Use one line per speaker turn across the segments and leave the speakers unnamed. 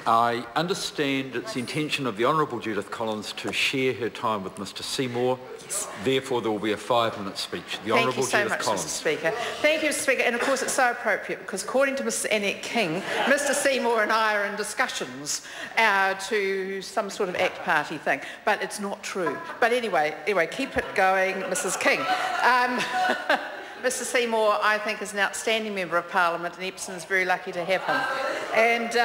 I understand it's the intention of the Honourable Judith Collins to share her time with Mr Seymour. Yes. Therefore, there will be a 5-minute speech. The Honourable Judith Collins.
Thank you so much, Mr Speaker. Thank you, Mr Speaker. And of course, it's so appropriate because according to Mr Annette King, Mr Seymour and I are in discussions to some sort of ACT Party thing. But it's not true. But anyway, keep it going, Mrs King. Mr Seymour, I think, is an outstanding Member of Parliament, and Epsom is very lucky to have him. And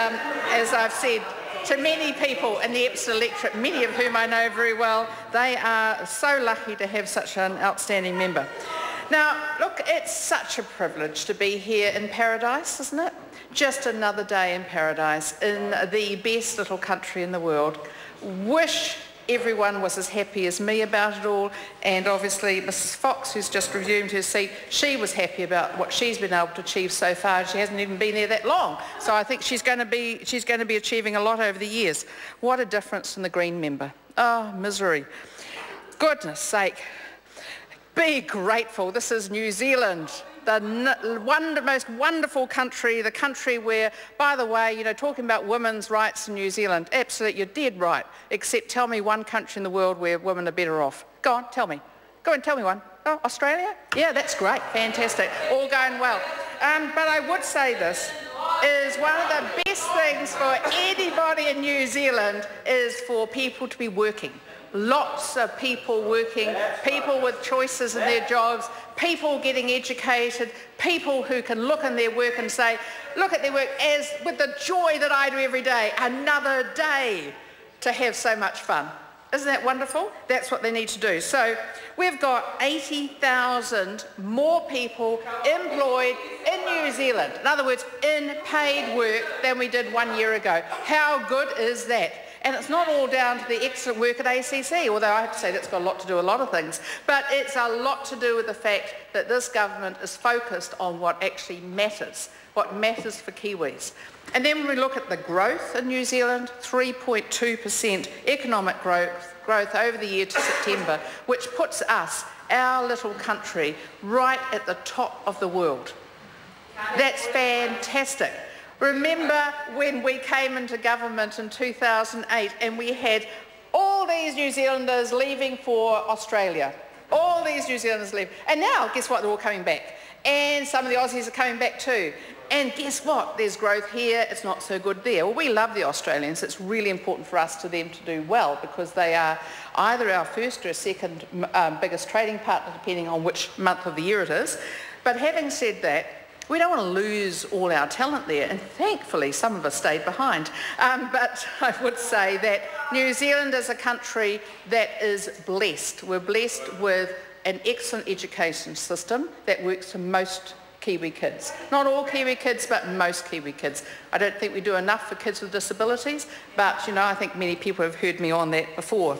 as I've said to many people in the Epsom electorate, many of whom I know very well, they are so lucky to have such an outstanding member. Now, look, it's such a privilege to be here in paradise, isn't it? Just another day in paradise, in the best little country in the world. Wish everyone was as happy as me about it all, and obviously Mrs Fox, who's just resumed her seat, she was happy about what she's been able to achieve so far. She hasn't even been there that long, so I think she's going to be achieving a lot over the years. What a difference in the Green member. Oh, misery. Goodness sake. Be grateful. This is New Zealand, the most wonderful country, the country where, by the way, you know, talking about women's rights in New Zealand, absolutely, you're dead right, except tell me one country in the world where women are better off. Go on, tell me. Go and tell me one. Oh, Australia? Yeah, that's great, fantastic, all going well. But I would say this is one of the best things for anybody in New Zealand is for people to be working. Lots of people working, people with choices in their jobs, people getting educated, people who can look in their work and say, look at their work as with the joy that I do every day, another day to have so much fun. Isn't that wonderful? That's what they need to do. So we've got 80,000 more people employed in New Zealand, in other words, in paid work than we did 1 year ago. How good is that? And it's not all down to the excellent work at ACC, although I have to say that's got a lot to do with a lot of things. But it's a lot to do with the fact that this government is focused on what actually matters, what matters for Kiwis. And then when we look at the growth in New Zealand, 3.2% economic growth over the year to September, which puts us, our little country, right at the top of the world. That's fantastic. Remember when we came into government in 2008 and we had all these New Zealanders leaving for Australia. All these New Zealanders leaving. And now, guess what? They're all coming back. And some of the Aussies are coming back too. And guess what? There's growth here. It's not so good there. Well, we love the Australians. It's really important for us to them to do well because they are either our first or second biggest trading partner, depending on which month of the year it is. But having said that, we don't want to lose all our talent there, and thankfully some of us stayed behind. But I would say that New Zealand is a country that is blessed. We're blessed with an excellent education system that works for most Kiwi kids. Not all Kiwi kids, but most Kiwi kids. I don't think we do enough for kids with disabilities, but you know, I think many people have heard me on that before.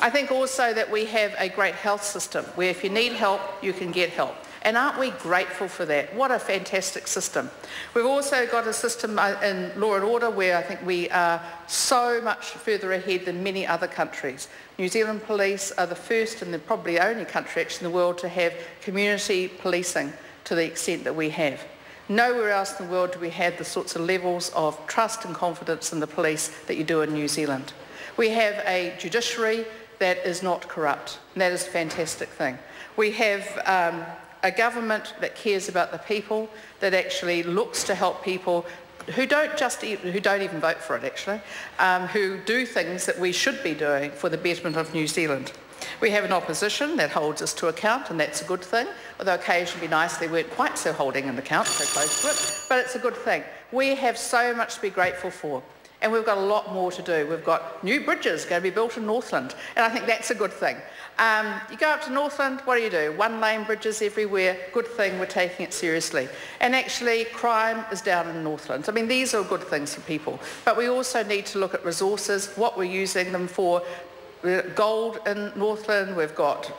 I think also that we have a great health system where if you need help, you can get help. And aren't we grateful for that? What a fantastic system. We've also got a system in law and order where I think we are so much further ahead than many other countries. New Zealand police are the first and the probably only country actually in the world to have community policing to the extent that we have. Nowhere else in the world do we have the sorts of levels of trust and confidence in the police that you do in New Zealand. We have a judiciary that is not corrupt, and that is a fantastic thing. We have a government that cares about the people, that actually looks to help people who don't even vote for it actually, who do things that we should be doing for the betterment of New Zealand. We have an opposition that holds us to account, and that's a good thing, although occasionally it'd be nice they weren't quite so holding an account, so close to it, but it's a good thing. We have so much to be grateful for. And we've got a lot more to do. We've got new bridges going to be built in Northland, and I think that's a good thing. You go up to Northland, what do? One-lane bridges everywhere. Good thing, we're taking it seriously. And actually, crime is down in Northland. I mean, these are good things for people. But we also need to look at resources, what we're using them for. We've got gold in Northland, we've got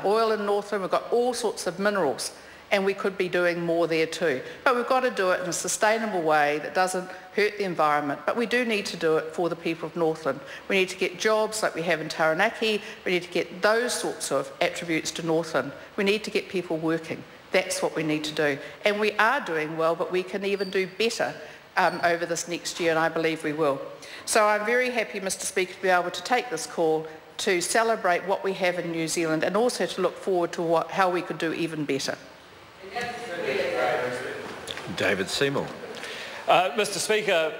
oil in Northland, we've got all sorts of minerals. And we could be doing more there too. But we've got to do it in a sustainable way that doesn't hurt the environment. But we do need to do it for the people of Northland. We need to get jobs like we have in Taranaki. We need to get those sorts of attributes to Northland. We need to get people working. That's what we need to do. And we are doing well, but we can even do better over this next year, and I believe we will. So I'm very happy, Mr. Speaker, to be able to take this call to celebrate what we have in New Zealand and also to look forward to how we could do even better.
David Seymour.
Mr. Speaker,